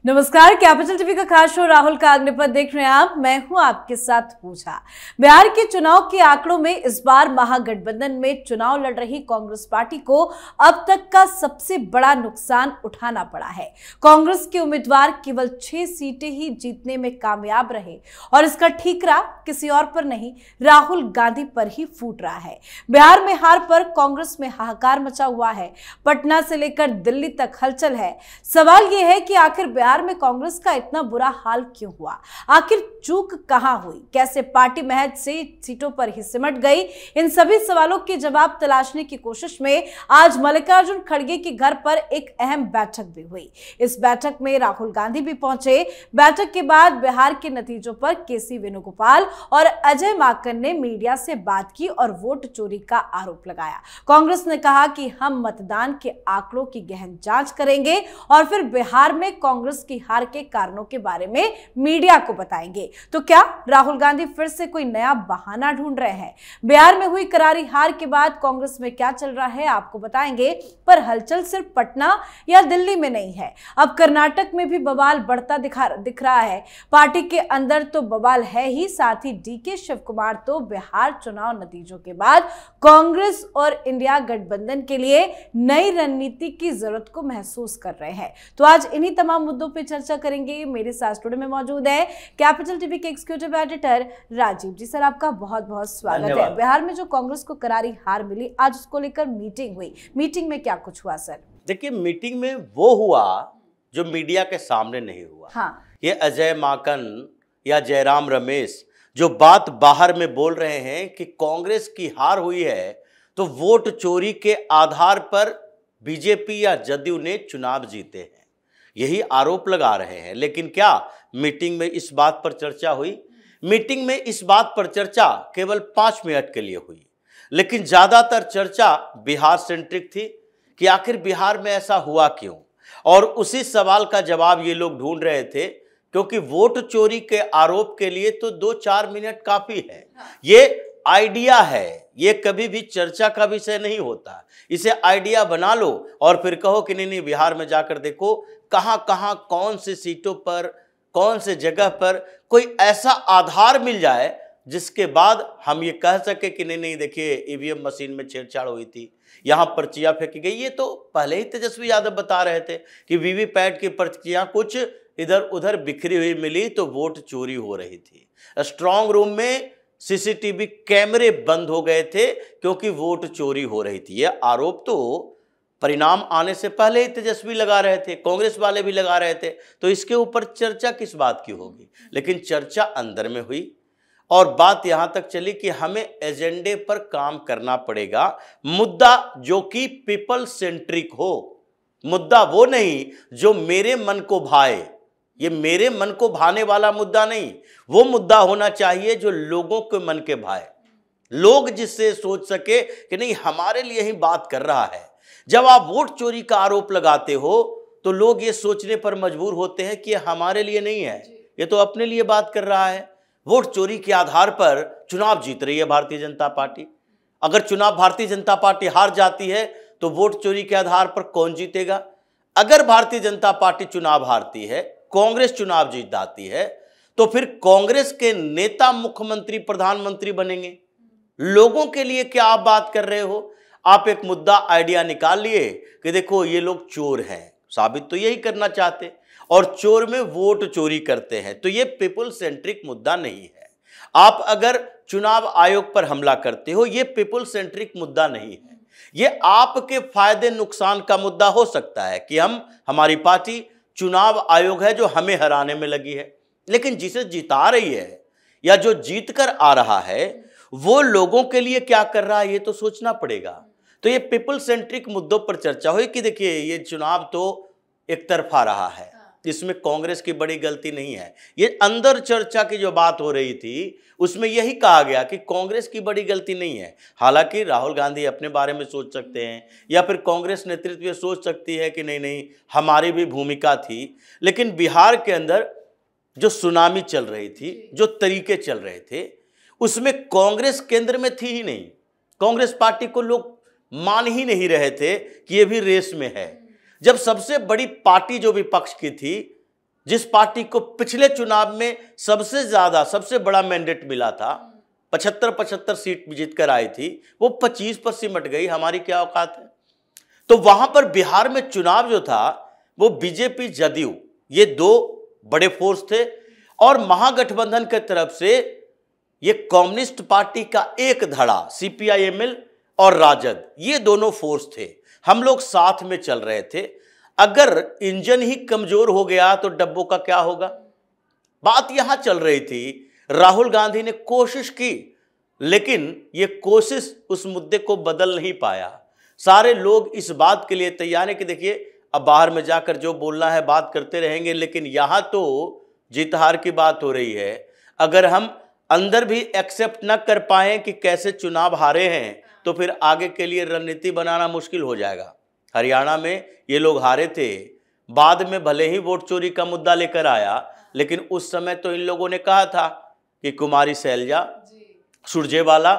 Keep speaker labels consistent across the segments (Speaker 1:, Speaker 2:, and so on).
Speaker 1: नमस्कार, capital TV का खास शो राहुल का अग्निपथ देख रहे हैं आप। मैं हूं आपके साथ पूजा। बिहार के चुनाव के आंकड़ों में इस बार महागठबंधन में चुनाव लड़ रही कांग्रेस पार्टी को अब तक का सबसे बड़ा नुकसान उठाना पड़ा है। कांग्रेस के उम्मीदवार केवल 6 सीटें ही जीतने में कामयाब रहे और इसका ठीकरा किसी और पर नहीं, राहुल गांधी पर ही फूट रहा है। बिहार में हार पर कांग्रेस में हाहाकार मचा हुआ है। पटना से लेकर दिल्ली तक हलचल है। सवाल यह है कि आखिर बिहार में कांग्रेस का इतना बुरा हाल क्यों हुआ? आखिर चूक कहां हुई? कैसे पार्टी महज से सीटों पर ही सिमट गई? इन सभी सवालों के जवाब तलाशने की कोशिश में आज मल्लिकार्जुन खड़गे के घर पर एक अहम बैठक भी हुई। इस बैठक में राहुल गांधी भी पहुंचे। बैठक के बाद बिहार के नतीजों पर केसी वेणुगोपाल और अजय माकन ने मीडिया से बात की और वोट चोरी का आरोप लगाया। कांग्रेस ने कहा कि हम मतदान के आंकड़ों की गहन जांच करेंगे और फिर बिहार में कांग्रेस की हार के कारणों के बारे में मीडिया को बताएंगे। तो क्या राहुल गांधी फिर से कोई नया बहाना ढूंढ रहे हैं? बिहार में हुई करारी हार के बाद कांग्रेस में क्या चल रहा है आपको बताएंगे। पर हलचल सिर्फ पटना या दिल्ली में नहीं है, अब कर्नाटक में भी बवाल बढ़ता दिख रहा है। पार्टी के अंदर तो बवाल है ही, साथ ही डीके शिव कुमार तो बिहार चुनाव नतीजों के बाद कांग्रेस और इंडिया गठबंधन के लिए नई रणनीति की जरूरत को महसूस कर रहे हैं। तो आज इन्हीं तमाम मुद्दों पे चर्चा करेंगे। मेरे साथ स्टूडियो में मौजूद है कैपिटल टीवी के एग्जीक्यूटिव एडिटर राजीव जी। सर, आपका बहुत बहुत स्वागत है। बिहार में जो कांग्रेस को करारी हार मिली, आज उसको लेकर मीटिंग हुई। मीटिंग में क्या कुछ हुआ सर?
Speaker 2: देखिए, मीटिंग में वो हुआ जो मीडिया के सामने नहीं हुआ।
Speaker 1: हाँ।
Speaker 2: ये अजय माकन या जयराम रमेश जो बात बाहर में बोल रहे हैं कि कांग्रेस की हार हुई है तो वोट चोरी के आधार पर बीजेपी या जदयू ने चुनाव जीते हैं, यही आरोप लगा रहे हैं। लेकिन क्या मीटिंग में इस बात पर चर्चा हुई? मीटिंग में इस बात पर चर्चा केवल 5 मिनट के लिए हुई, लेकिन ज्यादातर चर्चा बिहार सेंट्रिक थी कि आखिर बिहार में ऐसा हुआ क्यों। और उसी सवाल का जवाब ये लोग ढूंढ रहे थे, क्योंकि वोट चोरी के आरोप के लिए तो 2-4 मिनट काफी है। ये आइडिया है, ये कभी भी चर्चा का विषय नहीं होता। इसे आइडिया बना लो और फिर कहो कि नहीं बिहार में जाकर देखो कहां कहां कौन सी सीटों पर कौन से जगह पर कोई ऐसा आधार मिल जाए जिसके बाद हम ये कह सके कि नहीं देखिए ईवीएम मशीन में छेड़छाड़ हुई थी, यहां पर्चियां फेंकी गई। ये तो पहले ही तेजस्वी यादव बता रहे थे कि वीवीपैट की पर्चियां कुछ इधर उधर बिखरी हुई मिली तो वोट चोरी हो रही थी। स्ट्रांग रूम में सीसीटीवी कैमरे बंद हो गए थे क्योंकि वोट चोरी हो रही थी। यह आरोप तो परिणाम आने से पहले ही तेजस्वी लगा रहे थे, कांग्रेस वाले भी लगा रहे थे, तो इसके ऊपर चर्चा किस बात की होगी। लेकिन चर्चा अंदर में हुई और बात यहां तक चली कि हमें एजेंडे पर काम करना पड़ेगा। मुद्दा जो कि पीपल सेंट्रिक हो, मुद्दा वो नहीं जो मेरे मन को भाए। ये मेरे मन को भाने वाला मुद्दा नहीं, वो मुद्दा होना चाहिए जो लोगों के मन के भाए, लोग जिससे सोच सके कि नहीं हमारे लिए ही बात कर रहा है। जब आप वोट चोरी का आरोप लगाते हो तो लोग ये सोचने पर मजबूर होते हैं कि ये हमारे लिए नहीं है, ये तो अपने लिए बात कर रहा है। वोट चोरी के आधार पर चुनाव जीत रही है भारतीय जनता पार्टी। अगर चुनाव भारतीय जनता पार्टी हार जाती है तो वोट चोरी के आधार पर कौन जीतेगा? अगर भारतीय जनता पार्टी चुनाव हारती है, कांग्रेस चुनाव जीत जाती है, तो फिर कांग्रेस के नेता मुख्यमंत्री प्रधानमंत्री बनेंगे। लोगों के लिए क्या आप बात कर रहे हो? आप एक मुद्दा आइडिया निकाल लिए कि देखो ये लोग चोर हैं, साबित तो यही करना चाहते, और चोर में वोट चोरी करते हैं, तो ये पीपल सेंट्रिक मुद्दा नहीं है। आप अगर चुनाव आयोग पर हमला करते हो, ये पीपल सेंट्रिक मुद्दा नहीं है। ये आपके फायदे नुकसान का मुद्दा हो सकता है कि हमारी पार्टी चुनाव आयोग है जो हमें हराने में लगी है, लेकिन जिसे जिता रही है या जो जीत कर आ रहा है वो लोगों के लिए क्या कर रहा है, ये तो सोचना पड़ेगा। तो ये पीपल सेंट्रिक मुद्दों पर चर्चा हुई कि देखिए ये चुनाव तो एक तरफा रहा है, इसमें कांग्रेस की बड़ी गलती नहीं है। ये अंदर चर्चा की जो बात हो रही थी उसमें यही कहा गया कि कांग्रेस की बड़ी गलती नहीं है। हालांकि राहुल गांधी अपने बारे में सोच सकते हैं या फिर कांग्रेस नेतृत्व सोच सकती है कि नहीं हमारी भी भूमिका थी, लेकिन बिहार के अंदर जो सुनामी चल रही थी, जो तरीके चल रहे थे, उसमें कांग्रेस केंद्र में थी ही नहीं। कांग्रेस पार्टी को लोग मान ही नहीं रहे थे कि ये भी रेस में है। जब सबसे बड़ी पार्टी जो विपक्ष की थी जिस पार्टी को पिछले चुनाव में सबसे ज्यादा सबसे बड़ा मैंडेट मिला था, 75 सीट जीत कर आई थी, वो 25 पर सिमट गई। हमारी क्या औकात है? तो वहां पर बिहार में चुनाव जो था वो बीजेपी जदयू ये दो बड़े फोर्स थे, और महागठबंधन की तरफ से ये कम्युनिस्ट पार्टी का एक धड़ा सीपीआई-एमएल और राजद, ये दोनों फोर्स थे। हम लोग साथ में चल रहे थे। अगर इंजन ही कमजोर हो गया तो डब्बों का क्या होगा? बात यहां चल रही थी। राहुल गांधी ने कोशिश की, लेकिन ये कोशिश उस मुद्दे को बदल नहीं पाया। सारे लोग इस बात के लिए तैयार हैं कि देखिए, अब बाहर में जाकर जो बोलना है बात करते रहेंगे, लेकिन यहां तो जीत हार की बात हो रही है। अगर हम अंदर भी एक्सेप्ट न कर पाए कि कैसे चुनाव हारे हैं, तो फिर आगे के लिए रणनीति बनाना मुश्किल हो जाएगा। हरियाणा में ये लोग हारे थे, बाद में भले ही वोट चोरी का मुद्दा लेकर आया, लेकिन उस समय तो इन लोगों ने कहा था कि कुमारी सैलजा, सुरजेवाला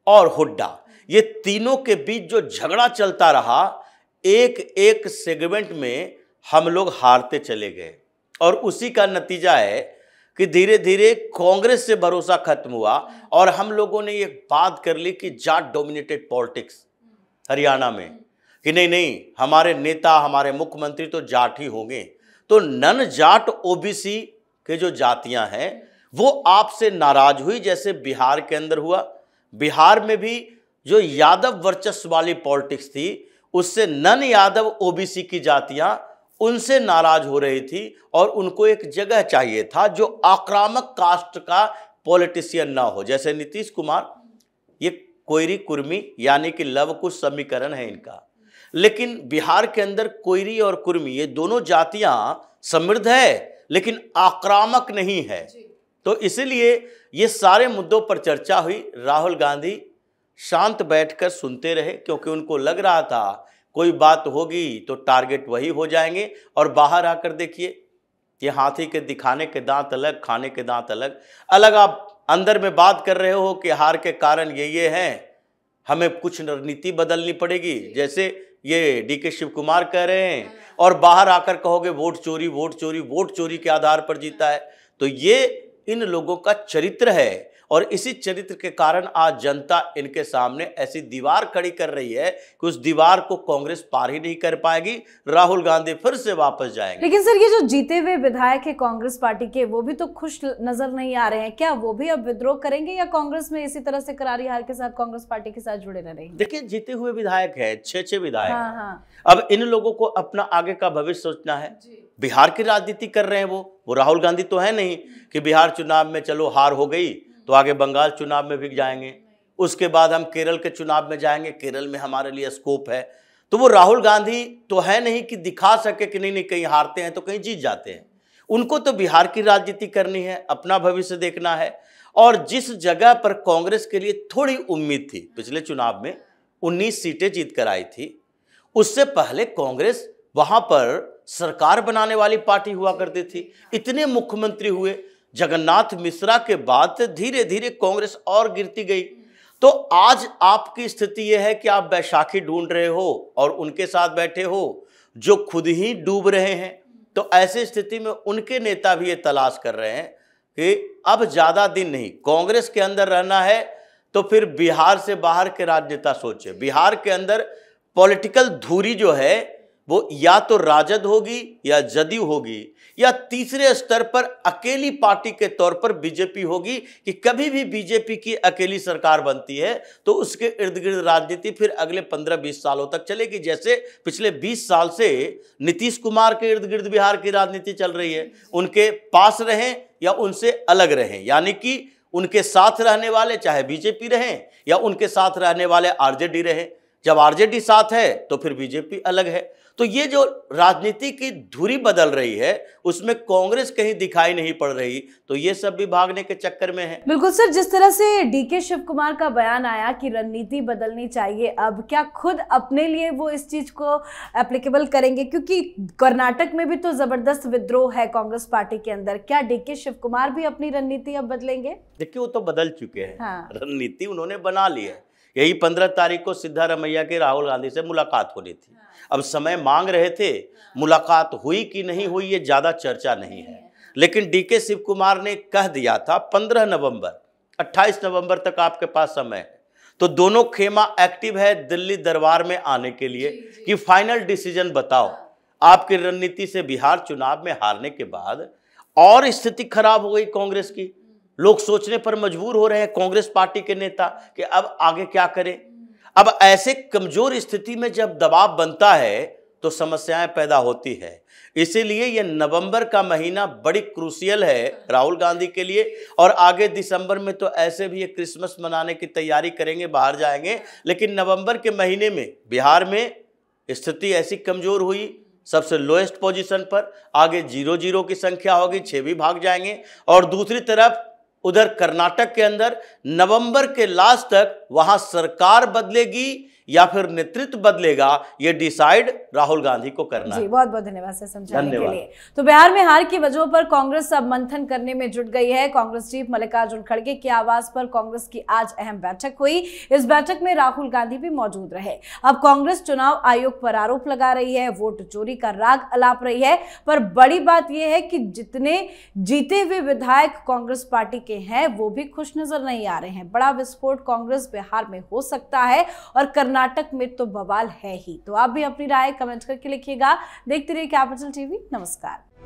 Speaker 2: और हुड्डा, ये तीनों के बीच जो झगड़ा चलता रहा, एक एक सेगमेंट में हम लोग हारते चले गए। और उसी का नतीजा है कि धीरे धीरे कांग्रेस से भरोसा खत्म हुआ, और हम लोगों ने ये बात कर ली कि जाट डोमिनेटेड पॉलिटिक्स हरियाणा में, कि नहीं नहीं, हमारे नेता हमारे मुख्यमंत्री तो जाट ही होंगे। तो नन जाट ओबीसी के जो जातियां हैं वो आपसे नाराज हुई, जैसे बिहार के अंदर हुआ। बिहार में भी जो यादव वर्चस्व वाली पॉलिटिक्स थी, उससे नन यादव ओबीसी की जातियां उनसे नाराज हो रही थी, और उनको एक जगह चाहिए था जो आक्रामक कास्ट का पॉलिटिशियन ना हो। जैसे नीतीश कुमार, ये कोयरी कुर्मी यानी कि लव कुश समीकरण है इनका, लेकिन बिहार के अंदर कोयरी और कुर्मी ये दोनों जातियां समृद्ध है, लेकिन आक्रामक नहीं है। तो इसलिए ये सारे मुद्दों पर चर्चा हुई। राहुल गांधी शांत बैठकर सुनते रहे, क्योंकि उनको लग रहा था कोई बात होगी तो टारगेट वही हो जाएंगे। और बाहर आकर देखिए, ये हाथी के दिखाने के दांत अलग, खाने के दांत अलग अलग। आप अंदर में बात कर रहे हो कि हार के कारण ये हैं, हमें कुछ रणनीति बदलनी पड़ेगी, जैसे ये डीके शिव कुमार कह रहे हैं, और बाहर आकर कहोगे वोट चोरी वोट चोरी, वोट चोरी के आधार पर जीता है। तो ये इन लोगों का चरित्र है, और इसी चरित्र के कारण आज जनता इनके सामने ऐसी दीवार खड़ी कर रही है कि उस दीवार को कांग्रेस पार ही नहीं कर पाएगी। राहुल गांधी फिर से वापस जाएंगे।
Speaker 1: लेकिन सर, ये जो जीते हुए विधायक है कांग्रेस पार्टी के, वो भी तो खुश नजर नहीं आ रहे हैं। क्या वो भी अब विद्रोह करेंगे, या कांग्रेस में इसी तरह से करारी हार के साथ कांग्रेस पार्टी के साथ जुड़े रहेंगे?
Speaker 2: देखिए, जीते हुए विधायक है, 6 विधायक।
Speaker 1: हाँ।
Speaker 2: अब इन लोगों को अपना आगे का भविष्य सोचना है। बिहार की राजनीति कर रहे हैं वो राहुल गांधी तो है नहीं कि बिहार चुनाव में चलो हार हो गई तो आगे बंगाल चुनाव में भी जाएंगे, उसके बाद हम केरल के चुनाव में जाएंगे, केरल में हमारे लिए स्कोप है। तो वो राहुल गांधी तो है नहीं कि दिखा सके कि नहीं नहीं, कहीं हारते हैं तो कहीं जीत जाते हैं। उनको तो बिहार की राजनीति करनी है, अपना भविष्य देखना है। और जिस जगह पर कांग्रेस के लिए थोड़ी उम्मीद थी, पिछले चुनाव में 19 सीटें जीत कर आई थी, उससे पहले कांग्रेस वहां पर सरकार बनाने वाली पार्टी हुआ करती थी। इतने मुख्यमंत्री हुए, जगन्नाथ मिश्रा के बाद धीरे धीरे कांग्रेस और गिरती गई। तो आज आपकी स्थिति यह है कि आप बैसाखी ढूंढ रहे हो और उनके साथ बैठे हो जो खुद ही डूब रहे हैं। तो ऐसी स्थिति में उनके नेता भी ये तलाश कर रहे हैं कि अब ज्यादा दिन नहीं कांग्रेस के अंदर रहना है, तो फिर बिहार से बाहर के राजनेता सोचे। बिहार के अंदर पॉलिटिकल धुरी जो है वो या तो राजद होगी या जदयू होगी, या तीसरे स्तर पर अकेली पार्टी के तौर पर बीजेपी होगी। कि कभी भी बीजेपी की अकेली सरकार बनती है तो उसके इर्द गिर्द राजनीति फिर अगले 15-20 सालों तक चलेगी। जैसे पिछले 20 साल से नीतीश कुमार के इर्द गिर्द बिहार की राजनीति चल रही है। उनके पास रहें या उनसे अलग रहें, यानी कि उनके साथ रहने वाले चाहे बीजेपी रहें या उनके साथ रहने वाले आरजेडी रहें। जब आरजेडी साथ है तो फिर बीजेपी अलग है। तो ये जो राजनीति की धुरी बदल रही है उसमें कांग्रेस कहीं दिखाई नहीं पड़ रही, तो ये सब भी भागने के चक्कर में है।
Speaker 1: बिल्कुल सर, जिस तरह से डीके शिव कुमार का बयान आया कि रणनीति बदलनी चाहिए, अब क्या खुद अपने लिए वो इस चीज को एप्लीकेबल करेंगे? क्योंकि कर्नाटक में भी तो जबरदस्त विद्रोह है कांग्रेस पार्टी के अंदर। क्या डीके शिव कुमार भी अपनी रणनीति अब बदलेंगे?
Speaker 2: देखिए, वो तो बदल चुके हैं।
Speaker 1: हाँ।
Speaker 2: रणनीति उन्होंने बना ली है। यही 15 तारीख को सिद्धारमैया के राहुल गांधी से मुलाकात होनी थी। अब समय मांग रहे थे, मुलाकात हुई कि नहीं हुई ये ज़्यादा चर्चा नहीं है, लेकिन डीके शिव कुमार ने कह दिया था 15 नवंबर, 28 नवंबर तक आपके पास समय है। तो दोनों खेमा एक्टिव है दिल्ली दरबार में आने के लिए कि फाइनल डिसीजन बताओ। आपकी रणनीति से बिहार चुनाव में हारने के बाद और स्थिति खराब हो गई कांग्रेस की। लोग सोचने पर मजबूर हो रहे हैं कांग्रेस पार्टी के नेता कि अब आगे क्या करें। अब ऐसे कमजोर स्थिति में जब दबाव बनता है तो समस्याएं पैदा होती है। इसीलिए यह नवंबर का महीना बड़ी क्रूशियल है राहुल गांधी के लिए। और आगे दिसंबर में तो ऐसे भी ये क्रिसमस मनाने की तैयारी करेंगे, बाहर जाएंगे, लेकिन नवंबर के महीने में बिहार में स्थिति ऐसी कमजोर हुई, सबसे लोएस्ट पोजीशन पर, आगे 0-0 की संख्या होगी, 6 भी भाग जाएंगे। और दूसरी तरफ उधर कर्नाटक के अंदर नवंबर के लास्ट तक वहां सरकार बदलेगी या फिर नेतृत्व बदलेगा, ये डिसाइड राहुल गांधी को करना है।
Speaker 1: जी, बहुत बहुत धन्यवाद सर समझाने के लिए। तो बिहार में हार की वजहों पर कांग्रेस अब मंथन करने में जुट गई है। कांग्रेस चीफ मल्लिकार्जुन खड़गे के आवास पर कांग्रेस की आज अहम बैठक हुई। इस बैठक में राहुल गांधी भी मौजूद रहे। अब कांग्रेस चुनाव आयोग पर आरोप लगा रही है, वोट चोरी का राग अलाप रही है, पर बड़ी बात यह है कि जितने जीते हुए विधायक कांग्रेस पार्टी के हैं वो भी खुश नजर नहीं आ रहे हैं। बड़ा विस्फोट कांग्रेस बिहार में हो सकता है और कर्नाटक में तो बवाल है ही। तो आप भी अपनी राय कमेंट करके लिखिएगा। देखते रहिए कैपिटल टीवी। नमस्कार।